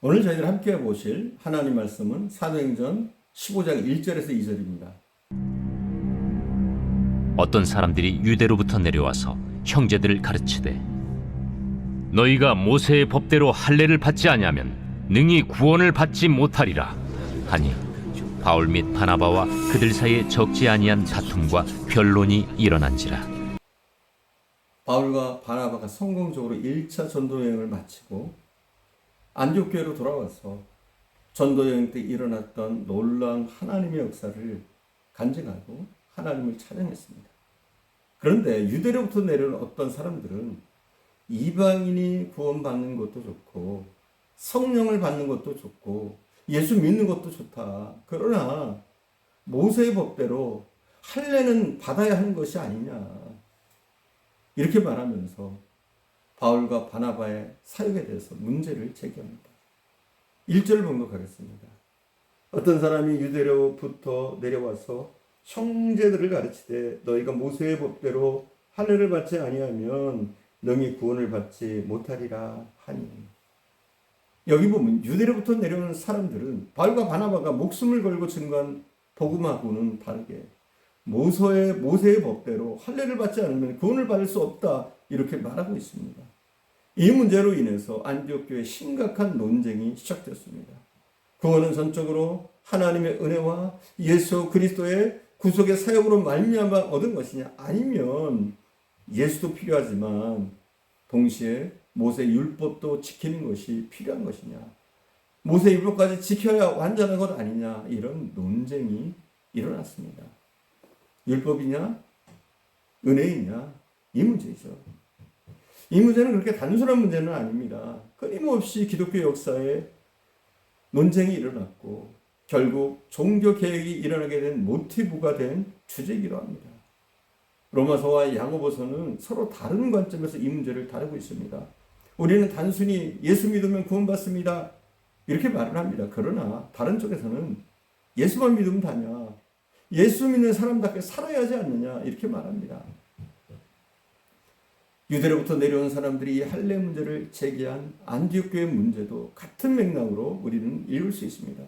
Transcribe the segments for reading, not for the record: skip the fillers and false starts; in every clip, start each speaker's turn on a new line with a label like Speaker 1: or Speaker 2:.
Speaker 1: 오늘 저희들 함께 보실 하나님 말씀은 사도행전 15장 1절에서 2절입니다.
Speaker 2: 어떤 사람들이 유대로부터 내려와서 형제들을 가르치되 너희가 모세의 법대로 할례를 받지 아니하면 능히 구원을 받지 못하리라 하니 바울 및 바나바와 그들 사이에 적지 아니한 다툼과 변론이 일어난지라.
Speaker 1: 바울과 바나바가 성공적으로 1차 전도여행을 마치고 안디옥 교회로 돌아와서 전도여행 때 일어났던 놀라운 하나님의 역사를 간증하고 하나님을 찬양했습니다. 그런데 유대로부터 내려온 어떤 사람들은 이방인이 구원받는 것도 좋고 성령을 받는 것도 좋고 예수 믿는 것도 좋다. 그러나 모세의 법대로 할례는 받아야 하는 것이 아니냐. 이렇게 말하면서 바울과 바나바의 사역에 대해서 문제를 제기합니다. 1절을 봉독하겠습니다. 어떤 사람이 유대로부터 내려와서 형제들을 가르치되 너희가 모세의 법대로 할례를 받지 아니하면 능히 구원을 받지 못하리라 하니. 여기 보면 유대로부터 내려오는 사람들은 바울과 바나바가 목숨을 걸고 증거한 복음하고는 다르게 모세의 법대로 할례를 받지 않으면 구원을 받을 수 없다 이렇게 말하고 있습니다. 이 문제로 인해서 안디옥 교회에 심각한 논쟁이 시작됐습니다. 구원은 전적으로 하나님의 은혜와 예수 그리스도의 구속의 사역으로 말미암아 얻은 것이냐, 아니면 예수도 필요하지만 동시에 모세 율법도 지키는 것이 필요한 것이냐, 모세 율법까지 지켜야 완전한 것 아니냐, 이런 논쟁이 일어났습니다. 율법이냐 은혜이냐, 이 문제이죠. 이 문제는 그렇게 단순한 문제는 아닙니다. 끊임없이 기독교 역사에 논쟁이 일어났고 결국 종교개혁이 일어나게 된 모티브가 된 주제이기도 합니다. 로마서와 야고보서는 서로 다른 관점에서 이 문제를 다루고 있습니다. 우리는 단순히 예수 믿으면 구원받습니다 이렇게 말을 합니다. 그러나 다른 쪽에서는 예수만 믿으면 다냐, 예수 믿는 사람답게 살아야 하지 않느냐 이렇게 말합니다. 유대로부터 내려온 사람들이 이 할례 문제를 제기한 안디옥 교회 문제도 같은 맥락으로 우리는 읽을 수 있습니다.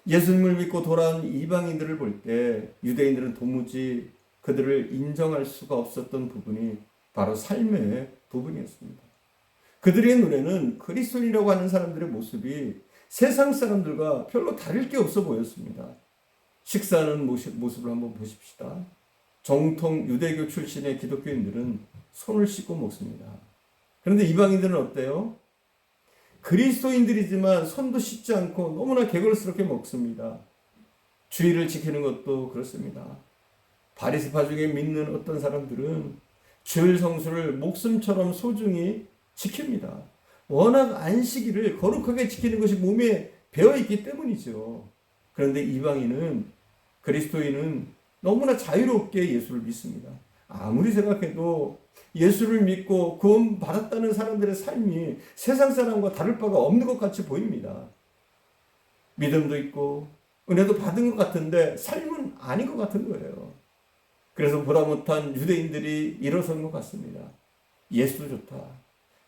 Speaker 1: 예수님을 믿고 돌아온 이방인들을 볼 때 유대인들은 도무지 그들을 인정할 수가 없었던 부분이 바로 삶의 부분이었습니다. 그들의 눈에는 그리스도인이라고 하는 사람들의 모습이 세상 사람들과 별로 다를 게 없어 보였습니다. 식사하는 모습을 한번 보십시다. 정통 유대교 출신의 기독교인들은 손을 씻고 먹습니다. 그런데 이방인들은 어때요? 그리스도인들이지만 손도 씻지 않고 너무나 개걸스럽게 먹습니다. 주의를 지키는 것도 그렇습니다. 바리새파 중에 믿는 어떤 사람들은 주일 성수를 목숨처럼 소중히 지킵니다. 워낙 안식일을 거룩하게 지키는 것이 몸에 배어있기 때문이죠. 그런데 이방인은, 그리스도인은 너무나 자유롭게 예수를 믿습니다. 아무리 생각해도 예수를 믿고 구원 받았다는 사람들의 삶이 세상 사람과 다를 바가 없는 것 같이 보입니다. 믿음도 있고 은혜도 받은 것 같은데 삶은 아닌 것 같은 거예요. 그래서 보다 못한 유대인들이 일어선 것 같습니다. 예수도 좋다,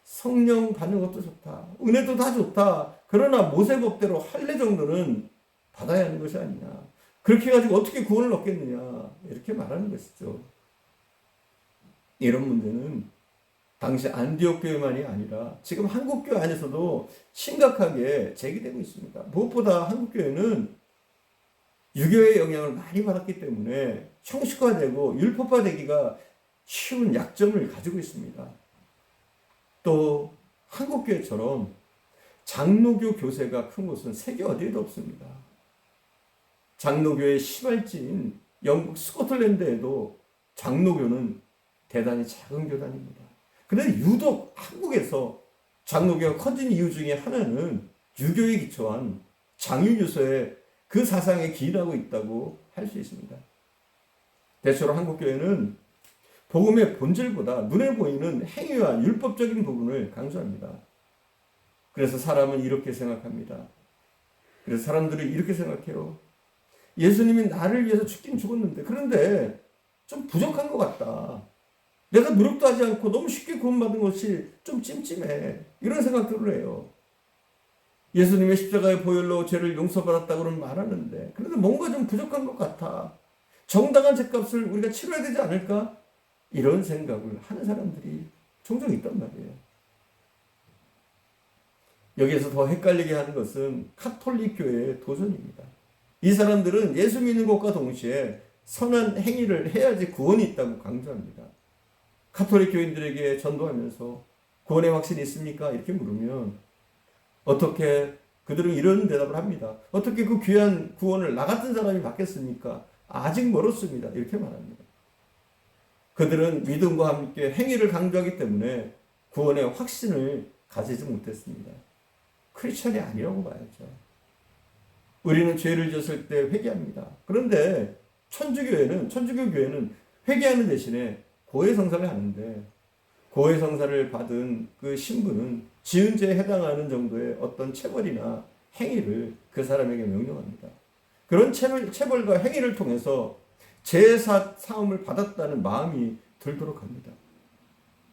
Speaker 1: 성령 받는 것도 좋다, 은혜도 다 좋다. 그러나 모세법대로 할례 정도는 받아야 하는 것이 아니냐, 그렇게 해가지고 어떻게 구원을 얻겠느냐, 이렇게 말하는 것이죠. 이런 문제는 당시 안디옥 교회만이 아니라 지금 한국 교회 안에서도 심각하게 제기되고 있습니다. 무엇보다 한국 교회는 유교의 영향을 많이 받았기 때문에 형식화되고 율법화되기가 쉬운 약점을 가지고 있습니다. 또 한국 교회처럼 장로교 교세가 큰 곳은 세계 어디에도 없습니다. 장로교의 시발지인 영국 스코틀랜드에도 장로교는 대단히 작은 교단입니다. 그런데 유독 한국에서 장로교가 커진 이유 중에 하나는 유교에 기초한 장유유서의 그 사상에 기인하고 있다고 할 수 있습니다. 대체로 한국교회는 복음의 본질보다 눈에 보이는 행위와 율법적인 부분을 강조합니다. 그래서 사람은 이렇게 생각합니다. 그래서 사람들이 이렇게 생각해요. 예수님이 나를 위해서 죽긴 죽었는데, 그런데 좀 부족한 것 같다. 내가 노력도 하지 않고 너무 쉽게 구원받은 것이 좀 찜찜해. 이런 생각들을 해요. 예수님의 십자가의 보혈로 죄를 용서받았다고는 말하는데 그래도 뭔가 좀 부족한 것 같아. 정당한 죄값을 우리가 치러야 되지 않을까? 이런 생각을 하는 사람들이 종종 있단 말이에요. 여기에서 더 헷갈리게 하는 것은 카톨릭 교회의 도전입니다. 이 사람들은 예수 믿는 것과 동시에 선한 행위를 해야지 구원이 있다고 강조합니다. 카톨릭 교인들에게 전도하면서 구원의 확신이 있습니까? 이렇게 물으면 어떻게 그들은 이런 대답을 합니다. 어떻게 그 귀한 구원을 나 같은 사람이 받겠습니까? 아직 멀었습니다. 이렇게 말합니다. 그들은 믿음과 함께 행위를 강조하기 때문에 구원의 확신을 가지지 못했습니다. 크리스천이 아니라고 봐야죠. 우리는 죄를 지었을 때 회개합니다. 그런데 천주교 교회는 회개하는 대신에 고해성사를 하는데 고해성사를 받은 그 신부는 지은 죄에 해당하는 정도의 어떤 체벌이나 행위를 그 사람에게 명령합니다. 그런 체벌과 행위를 통해서 죄 사함을 받았다는 마음이 들도록 합니다.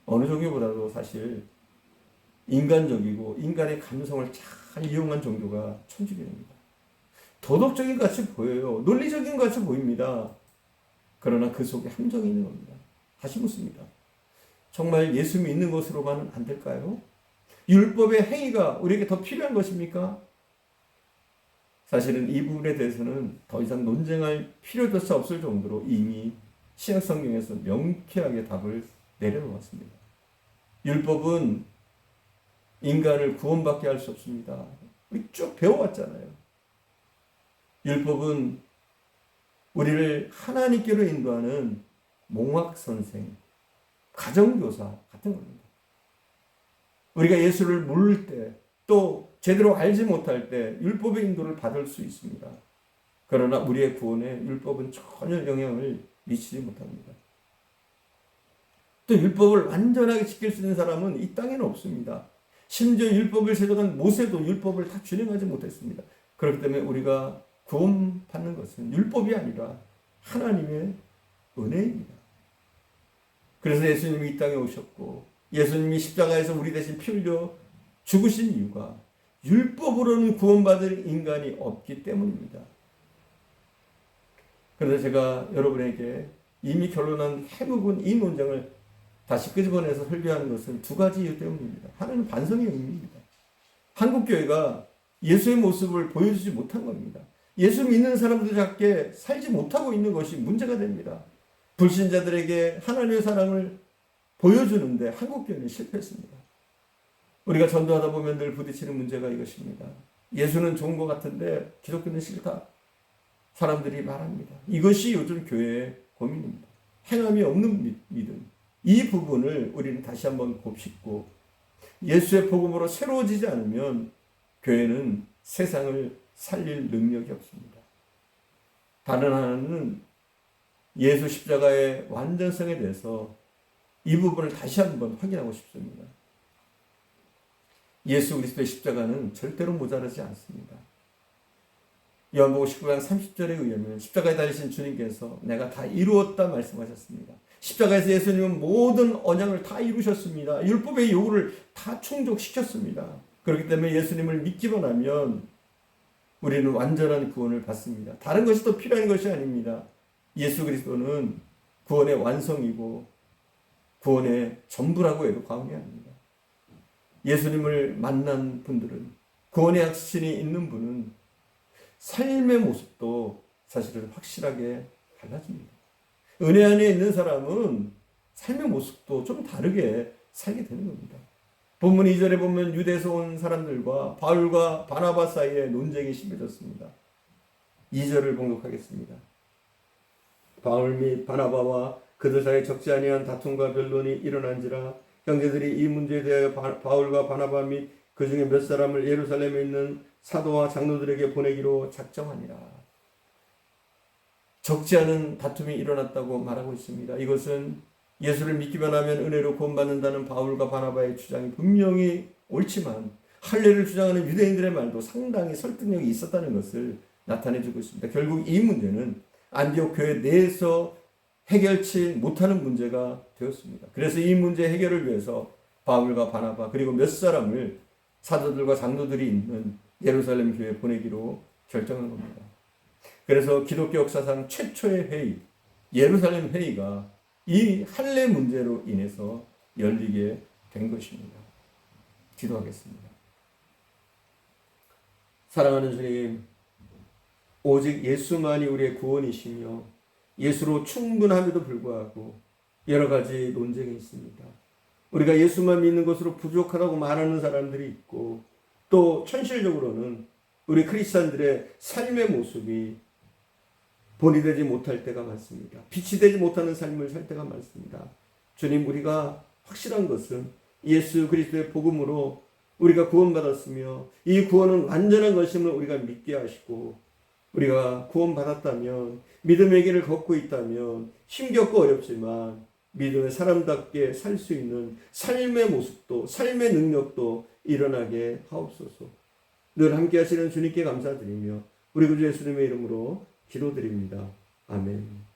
Speaker 1: 어느 종교보다도 사실 인간적이고 인간의 감성을 잘 이용한 종교가 천주교입니다. 도덕적인 것 같이 보여요. 논리적인 것 같이 보입니다. 그러나 그 속에 함정이 있는 겁니다. 다시 묻습니다. 정말 예수 믿는 것으로만은 안 될까요? 율법의 행위가 우리에게 더 필요한 것입니까? 사실은 이 부분에 대해서는 더 이상 논쟁할 필요조차 없을 정도로 이미 신약 성경에서 명쾌하게 답을 내려놓았습니다. 율법은 인간을 구원받게 할 수 없습니다. 우리 쭉 배워왔잖아요. 율법은 우리를 하나님께로 인도하는 몽학선생, 가정교사 같은 겁니다. 우리가 예수를 모를 때, 또 제대로 알지 못할 때 율법의 인도를 받을 수 있습니다. 그러나 우리의 구원에 율법은 전혀 영향을 미치지 못합니다. 또 율법을 완전하게 지킬 수 있는 사람은 이 땅에는 없습니다. 심지어 율법을 세정한 모세도 율법을 다 준행하지 못했습니다. 그렇기 때문에 우리가 구원받는 것은 율법이 아니라 하나님의 은혜입니다. 그래서 예수님이 이 땅에 오셨고 예수님이 십자가에서 우리 대신 피 흘려 죽으신 이유가 율법으로는 구원받을 인간이 없기 때문입니다. 그래서 제가 여러분에게 이미 결론한 해묵은 이 논쟁을 다시 끄집어내서 설교하는 것은 두 가지 이유 때문입니다. 하나는 반성의 의미입니다. 한국교회가 예수의 모습을 보여주지 못한 겁니다. 예수 믿는 사람들답게 살지 못하고 있는 것이 문제가 됩니다. 불신자들에게 하나님의 사랑을 보여주는데 한국교회는 실패했습니다. 우리가 전도하다 보면 늘 부딪히는 문제가 이것입니다. 예수는 좋은 것 같은데 기독교는 싫다. 사람들이 말합니다. 이것이 요즘 교회의 고민입니다. 행함이 없는 믿음. 이 부분을 우리는 다시 한번 곱씹고 예수의 복음으로 새로워지지 않으면 교회는 세상을 살릴 능력이 없습니다. 다른 하나는 예수 십자가의 완전성에 대해서 이 부분을 다시 한번 확인하고 싶습니다. 예수 그리스도의 십자가는 절대로 모자라지 않습니다. 요한복음 19장 30절에 의하면 십자가에 달리신 주님께서 내가 다 이루었다 말씀하셨습니다. 십자가에서 예수님은 모든 언약을 다 이루셨습니다. 율법의 요구를 다 충족시켰습니다. 그렇기 때문에 예수님을 믿기만 하면 우리는 완전한 구원을 받습니다. 다른 것이 더 필요한 것이 아닙니다. 예수 그리스도는 구원의 완성이고 구원의 전부라고 해도 과언이 아닙니다. 예수님을 만난 분들은, 구원의 확신이 있는 분은 삶의 모습도 사실은 확실하게 달라집니다. 은혜 안에 있는 사람은 삶의 모습도 좀 다르게 살게 되는 겁니다. 본문 2절에 보면 유대에서 온 사람들과 바울과 바나바 사이에 논쟁이 심해졌습니다. 2절을 봉독하겠습니다. 바울 및 바나바와 그들 사이에 적지 아니한 다툼과 변론이 일어난지라 형제들이 이 문제에 대하여 바울과 바나바 및 그 중에 몇 사람을 예루살렘에 있는 사도와 장로들에게 보내기로 작정하니라. 적지 않은 다툼이 일어났다고 말하고 있습니다. 이것은 예수를 믿기만 하면 은혜로 구원받는다는 바울과 바나바의 주장이 분명히 옳지만 할례를 주장하는 유대인들의 말도 상당히 설득력이 있었다는 것을 나타내주고 있습니다. 결국 이 문제는 안디옥 교회 내에서 해결치 못하는 문제가 되었습니다. 그래서 이 문제 해결을 위해서 바울과 바나바 그리고 몇 사람을 사도들과 장로들이 있는 예루살렘 교회에 보내기로 결정한 겁니다. 그래서 기독교 역사상 최초의 회의, 예루살렘 회의가 이 할례 문제로 인해서 열리게 된 것입니다. 기도하겠습니다. 사랑하는 주님, 오직 예수만이 우리의 구원이시며 예수로 충분함에도 불구하고 여러 가지 논쟁이 있습니다. 우리가 예수만 믿는 것으로 부족하다고 말하는 사람들이 있고, 또 현실적으로는 우리 크리스찬들의 삶의 모습이 본이 되지 못할 때가 많습니다. 빛이 되지 못하는 삶을 살 때가 많습니다. 주님, 우리가 확실한 것은 예수 그리스도의 복음으로 우리가 구원받았으며 이 구원은 완전한 것임을 우리가 믿게 하시고, 우리가 구원받았다면, 믿음의 길을 걷고 있다면 힘겹고 어렵지만 믿음의 사람답게 살 수 있는 삶의 모습도, 삶의 능력도 일어나게 하옵소서. 늘 함께 하시는 주님께 감사드리며 우리 구주 예수님의 이름으로 기도드립니다. 아멘.